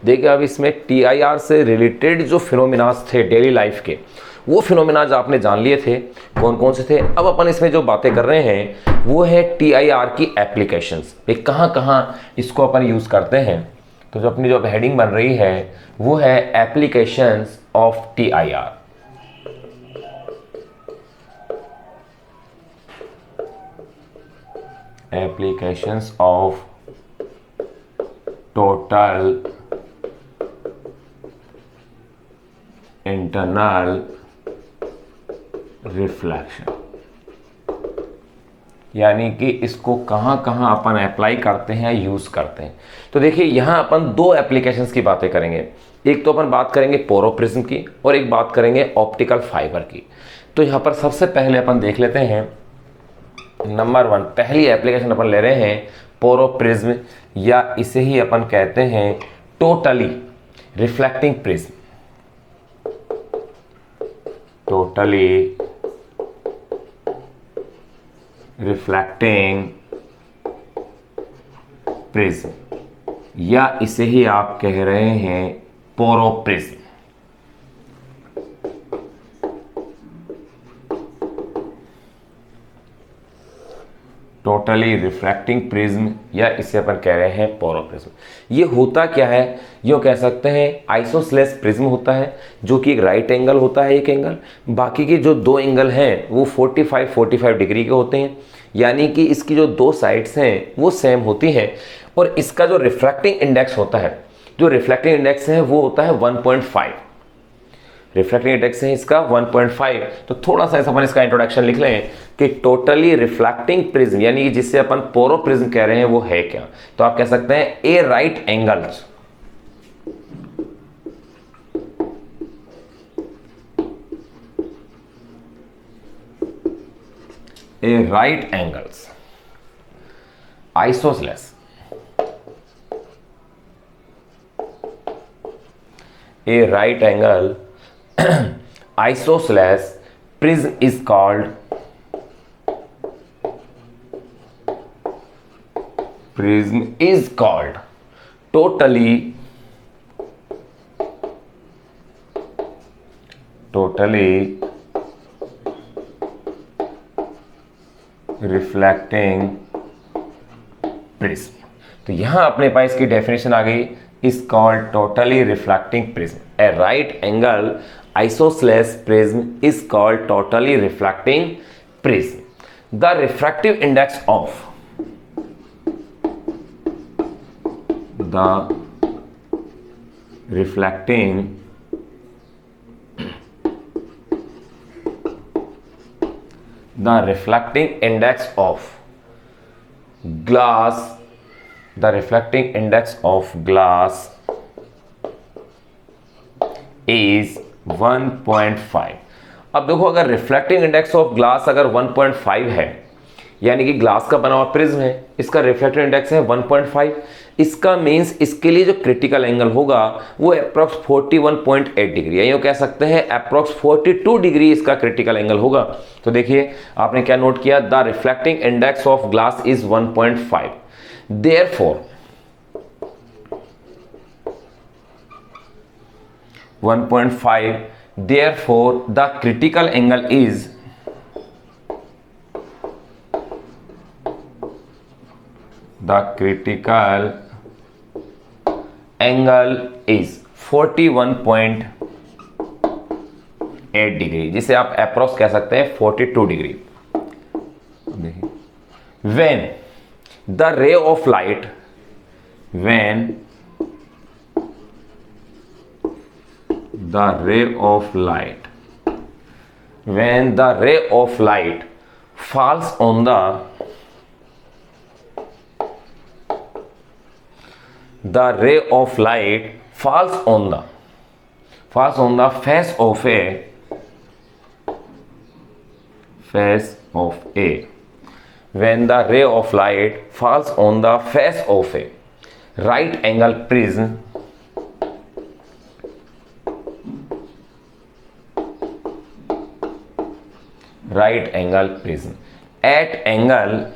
देखिए अब इसमें TIR से रिलेटेड जो फिनोमिनास थे डेली लाइफ के, वो फिनोमिनाज आपने जान लिए थे कौन कौन से थे। अब अपन इसमें जो बातें कर रहे हैं वो है TIR की एप्लीकेशंस, कहाँ कहाँ इसको अपन यूज़ करते हैं। तो जो अपनी जो हेडिंग बन रही है वो है applications of TIR। Applications of total internal reflection, यानी कि इसको कहाँ कहाँ अपन अप्लाई करते हैं, यूज़ करते हैं। तो देखिए यहाँ अपन दो एप्लीकेशंस की बातें करेंगे। एक तो अपन बात करेंगे पोरोप्रिज्म की और एक बात करेंगे ऑप्टिकल फाइबर की। तो यहाँ पर सबसे पहले अपन देख लेते हैं नंबर 1, पहली एप्लीकेशन अपन ले रहे हैं पोरोप्रिज्म, या इसे ही अपन कहते हैं totally reflecting prism. Totally reflecting prism, या इसे ही आप कह रहे हैं पोरोप्रिज्म। टोटली रिफ्रैक्टिंग प्रिज्म, या इसे अपन कह रहे हैं पोरोप्रिज्म। ये होता क्या है, यूँ कह सकते हैं आइसोसेलेस प्रिज्म होता है, जो कि एक राइट एंगल होता है एक एंगल, बाकी के जो दो एंगल हैं वो 45 डिग्री के होते हैं, यानी कि इसकी जो दो साइड्स हैं वो सेम होती हैं। और इसका जो रिफ्रैक्टिंग इंडेक्स होता है, जो रिफ्रैक्टिंग इंडेक्स है वो होता है 1.5। रिफ्लेक्टिंग इंडेक्स है इसका 1.5। तो थोड़ा सा अपन इसका इंट्रोडक्शन लिख लें कि टोटली रिफ्लेक्टिंग प्रिज्म, यानी कि जिससे अपन पोरोप्रिज्म कह रहे हैं वो है क्या। तो आप कह सकते हैं a right angles, a right angles isosceles, a right angle isosceles prism is called totally reflecting prism। तो यहां अपने पास इसकी डेफिनेशन आ गई, is called totally reflecting prism. A right angle isosceles prism is called totally reflecting prism. The refractive index of the reflecting index of glass, the reflecting index of glass is 1.5। अब देखो अगर reflecting index of glass अगर 1.5 है, यानी कि glass का बना हुआ प्रिज्म है, इसका रिफ्लेक्टिव इंडेक्स है 1.5, इसका मीन्स इसके लिए जो क्रिटिकल एंगल होगा वो अप्रॉक्स 41.8 डिग्री है, यूँ कह सकते हैं अप्रॉक्स 42 डिग्री इसका क्रिटिकल एंगल होगा। तो देखिए आपने क्या नोट किया, the reflecting index of glass is 1.5। Therefore 1.5, therefore the critical angle is 41.8 degree, जिसे आप अप्रॉक्स कह सकते हैं 42 degree. When the ray of light, when the ray of light falls on the face of a, when the ray of light falls on the face of a right angle prism, at angle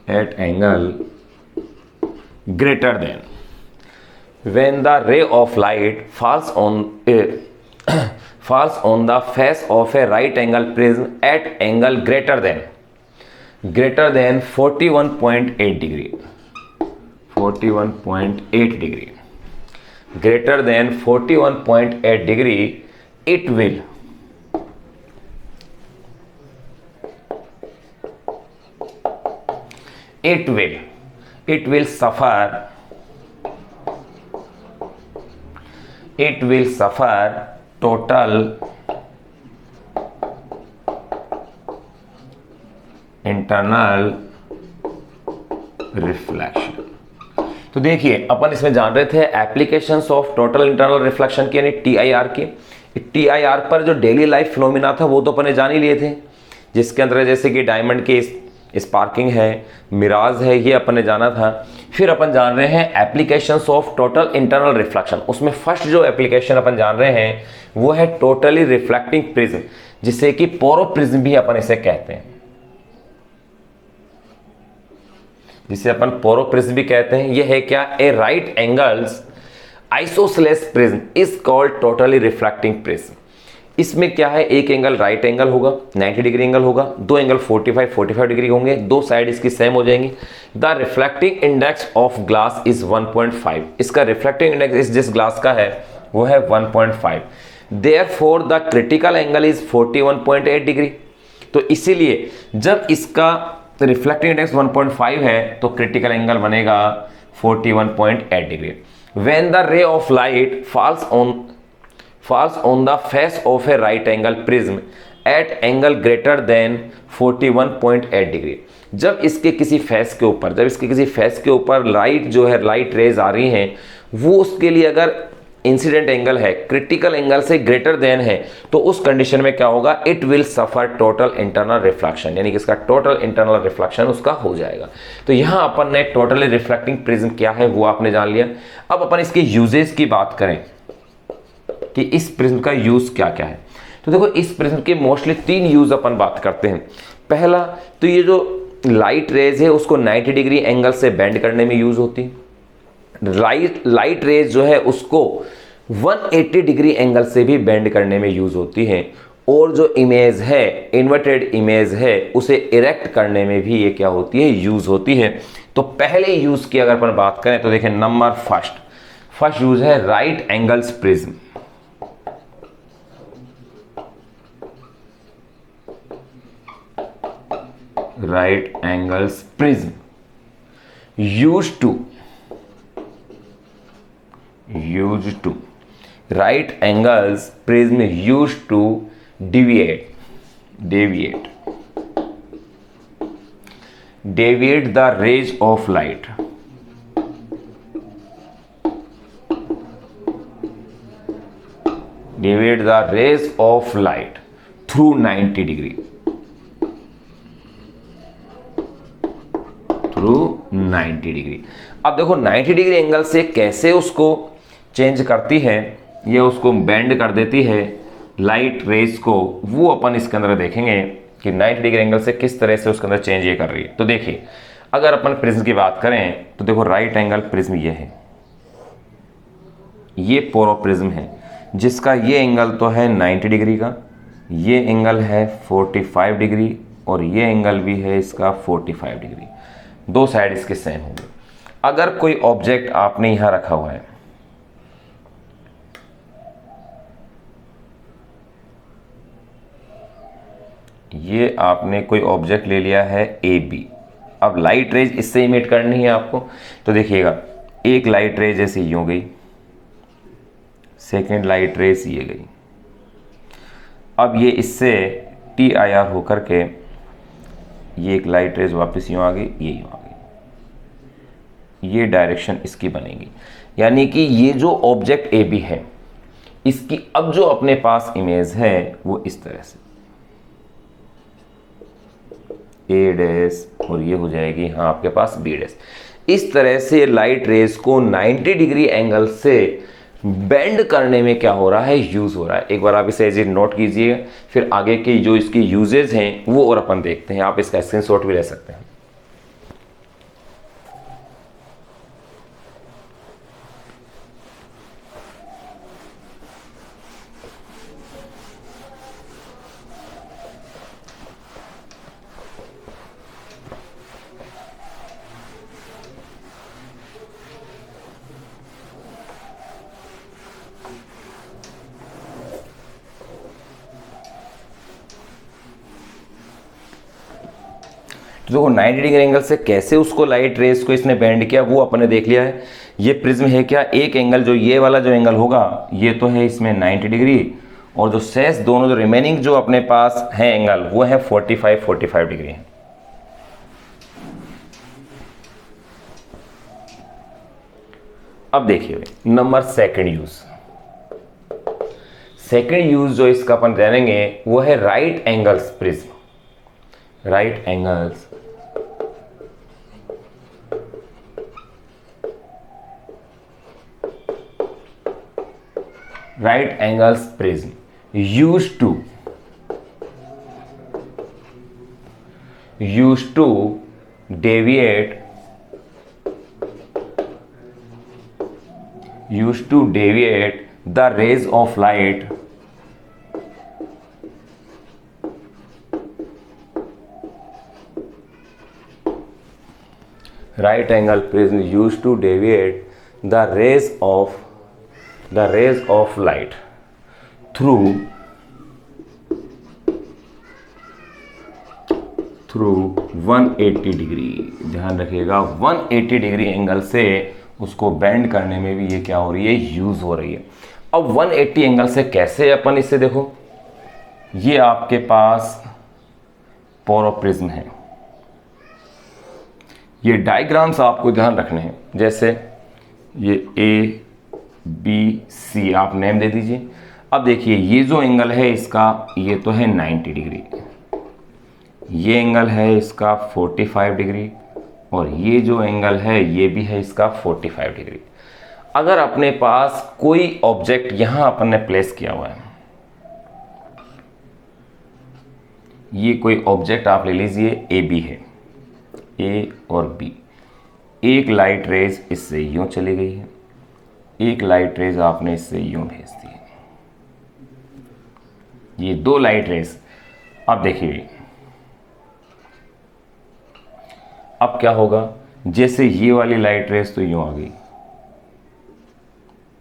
at angle greater than when the ray of light falls on the face of a right angle prism at angle greater than 41.8 degree, 41.8 degree, greater than 41.8 degree, it will suffer total internal reflection. तो देखिए अपन इसमें जान रहे थे applications of total internal reflection की, यानी TIR की। TIR पर जो डेली लाइफ फिनोमिना था वो तो अपन ने जान ही लिए थे, जिसके अंदर जैसे कि डायमंड की स्पार्किंग है, मिराज है, ये अपन ने जाना था। फिर अपन जान रहे हैं applications of total internal reflection. उसमें फर्स्ट जो एप्लीकेशन अपन जान रहे हैं वो है टोटली रिफ्लेक्टिंग प्रिज्म, जिसे कि पोरोप्रिज्म भी अपन इसे कहते हैं, जिसे अपन पोरोप्रिज्म भी कहते हैं। ये है क्या? A right angles isosceles prism is called totally reflecting prism. इसमें क्या है, एक एंगल राइट एंगल होगा, 90 डिग्री एंगल होगा, दो एंगल 45 डिग्री होंगे, दो साइड इसकी सेम हो जाएंगी। The reflecting index of glass is 1.5। इसका रिफ्लेक्टिंग इंडेक्स जिस ग्लास का है वो है 1.5। Therefore the critical angle is 41.8 degree. तो इसीलिए जब इसका रिफ्लेक्टिंग इंडेक्स 1.5 है तो क्रिटिकल एंगल बनेगा 41.8 degree. When the ray of light falls on the face of a right angle prism at angle greater than 41.8 degree. जब इसके किसी फेस के ऊपर लाइट जो है, लाइट रेज आ रही हैं, वो उसके लिए अगर इंसिडेंट एंगल है क्रिटिकल एंगल से ग्रेटर देन है, तो उस कंडीशन में क्या होगा, it will suffer total internal reflection, यानी कि इसका टोटल इंटरनल रिफ्लेक्शन उसका हो जाएगा। तो यहां अपन ने टोटली रिफ्लेक्टिंग प्रिज्म क्या है वो आपने जान लिया। अब अपन इसके यूजेस की बात करें कि इस प्रिज्म का यूज क्या क्या है। तो देखो, इस प्रिज्म के मोस्टली 3 यूज अपन बात करते हैं। पहला तो ये जो लाइट रेज है उसको 90 डिग्री एंगल से बेंड करने में यूज होती है। लाइट रेज जो है उसको 180 डिग्री एंगल से भी बेंड करने में यूज होती है। और जो इमेज है, इन्वर्टेड इमेज है, उसे इरेक्ट करने में भी ये क्या होती है, यूज होती है। तो पहले यूज की अगर अपन बात करें तो देखें, नंबर फर्स्ट यूज है right angles prism. right angles prism used to right angles prism used to deviate the rays of light through 90 degree through 90 degree. अब देखो 90 डिग्री एंगल से कैसे उसको चेंज करती है, ये उसको बेंड कर देती है लाइट रेज को, वो अपन इसके अंदर देखेंगे कि 90 डिग्री एंगल से किस तरह से उसके अंदर चेंज ये कर रही है। तो देखिए, अगर अपन प्रिज्म की बात करें तो देखो, राइट एंगल प्रिज्म ये है, ये पोरोप्रिज्म है, जिसका ये एंगल तो है 90 डिग्री का, ये एंगल है 45 डिग्री और ये एंगल भी है इसका 45 डिग्री। दो साइड इसके सेम होंगे। अगर कोई ऑब्जेक्ट आपने यहां रखा हुआ है, ये आपने कोई ऑब्जेक्ट ले लिया है AB। अब लाइट रेज इससे इमिट करनी है आपको, तो देखिएगा, एक लाइट रेज ऐसे यूं गई, सेकेंड लाइट रेज ये गई। अब ये इससे TIR होकर के ये एक लाइट रेज वापस यूं आ गई, ये यूं आ गई, ये डायरेक्शन इसकी बनेगी। यानी कि ये जो ऑब्जेक्ट AB है, इसकी अब जो अपने पास इमेज है वो इस तरह से A डैश और ये हो जाएगी हाँ आपके पास B डैश। इस तरह से लाइट रेज को 90 डिग्री एंगल से बेंड करने में क्या हो रहा है, यूज हो रहा है। एक बार आप इसे एज ए नोट कीजिए, फिर आगे के जो इसके यूजेस हैं वो और अपन देखते हैं। आप इसका स्क्रीनशॉट भी ले सकते हैं। देखो 90 डिग्री एंगल से कैसे उसको लाइट रेस को इसने बेंड किया वो अपने देख लिया है। ये प्रिज्म है क्या, एक एंगल जो ये वाला जो एंगल होगा ये तो है इसमें 90 डिग्री, और जो शेष दोनों जो रिमेनिंग जो अपने पास है एंगल वो है 45 डिग्री है। अब देखिए number second use, second use जो इसका अपन जानेंगे वो है right angles prism. Right angles prism used to deviate the rays of light right angle prism used to deviate the rays of light through 180 degree. ध्यान रखिएगा 180 डिग्री एंगल से उसको bend करने में भी ये क्या हो रही है, यूज हो रही है। अब 180 एंगल से कैसे अपन इसे देखो, ये आपके पास पोरोप्रिज्म है। ये डायग्राम्स आपको ध्यान रखने हैं, जैसे ये ए बी सी आप नेम दे दीजिए। अब देखिए ये जो एंगल है इसका ये तो है 90 डिग्री, ये एंगल है इसका 45 डिग्री, और ये जो एंगल है ये भी है इसका 45 डिग्री। अगर अपने पास कोई ऑब्जेक्ट यहां अपन ने प्लेस किया हुआ है, ये कोई ऑब्जेक्ट आप ले लीजिए ए बी है, ए और बी, एक लाइट रेज इससे यूं चली गई है, एक लाइट रेज आपने इससे यूं भेज दी है, ये दो लाइट रेज। अब देखिए अब क्या होगा, जैसे ये वाली लाइट रेज तो यूं आ गई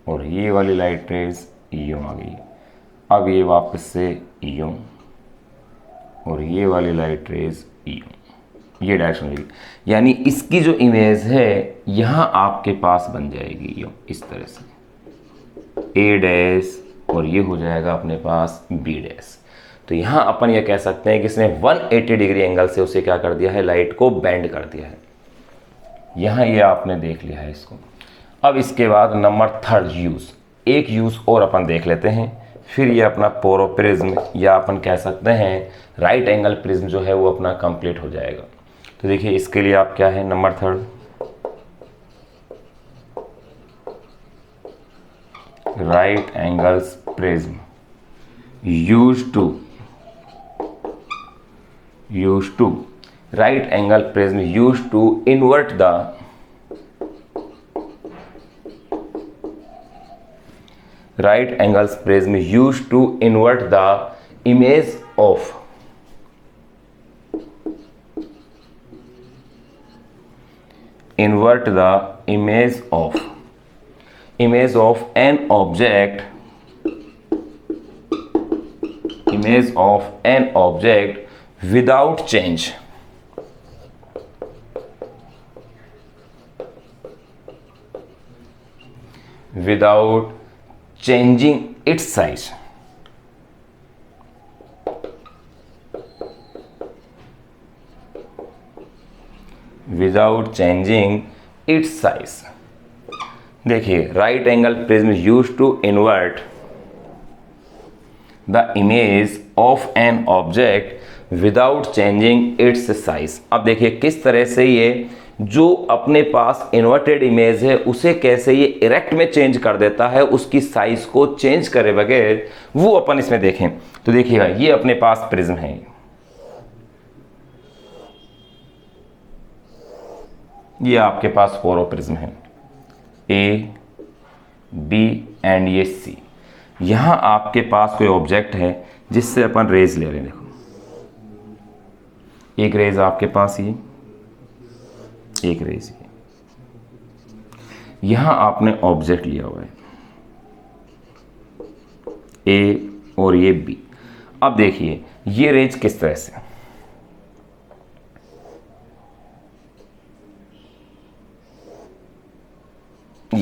और ये वाली लाइट रेज यूं आ गई, अब ये वापस से यूं और ये वाली लाइट रेज यूं, ये डायरेक्शन होगी। यानी इसकी जो इमेज है यहां आपके पास बन जाएगी यूं इस तरह से, ए डैश और ये हो जाएगा अपने पास बी डैश। तो यहां अपन ये कह सकते हैं कि इसने 180 डिग्री एंगल से उसे क्या कर दिया है, लाइट को बेंड कर दिया है। यहां ये आपने देख लिया है इसको। अब इसके बाद नंबर थर्ड यूज, एक यूज और अपन देख लेते हैं, फिर ये अपना पोरोप्रिज्म या अपन कह सकते हैं राइट एंगल प्रिज्म जो है वो अपना कंप्लीट हो जाएगा। तो देखिए इसके लिए आप क्या है, number third right angles prism used to right angle prism used to invert the right angles prism used to invert the image of an object without changing its size. देखिए right angle prism used to invert the image of an object without changing its size. अब देखिए किस तरह से ये जो अपने पास inverted image है उसे कैसे ये इरेक्ट में चेंज कर देता है, उसकी साइज को चेंज करे बगैर, वो अपन इसमें देखें। तो देखिएगा ये अपने पास प्रिज्म है, ये आपके पास फोरो प्रिज्म है, ए बी एंड ये सी। यहां आपके पास कोई ऑब्जेक्ट है जिससे अपन रेज ले रहे हैं। देखो एक रेज आपके पास ये, एक रेज ये, यहां आपने ऑब्जेक्ट लिया हुआ है ए और ये बी। अब देखिए ये रेज किस तरह से,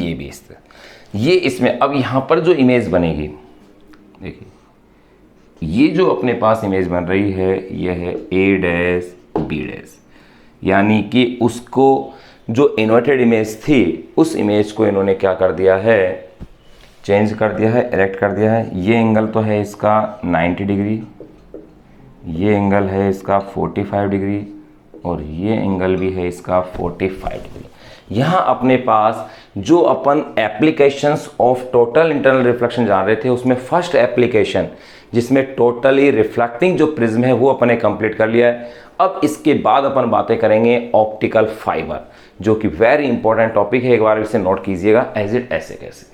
ये भी इस तरह। ये इसमें अब यहाँ पर जो इमेज बनेगी, देखिए ये जो अपने पास इमेज बन रही है ये है ए डैश बी डैश, यानी कि उसको जो इन्वर्टेड इमेज थी उस इमेज को इन्होंने क्या कर दिया है, चेंज कर दिया है, इरेक्ट कर दिया है। ये एंगल तो है इसका 90 डिग्री, ये एंगल है इसका 45 डिग्री और ये एंगल भी है इसका 45 डिग्री। यहाँ अपने पास जो अपन applications of total internal reflection जान रहे थे उसमें फर्स्ट एप्लीकेशन जिसमें टोटली रिफ्लेक्टिंग जो प्रिज्म है वो अपने कंप्लीट कर लिया है। अब इसके बाद अपन बातें करेंगे ऑप्टिकल फाइबर, जो कि वेरी इंपॉर्टेंट टॉपिक है, एक बार इसे नोट कीजिएगा एज इट ऐसे कैसे।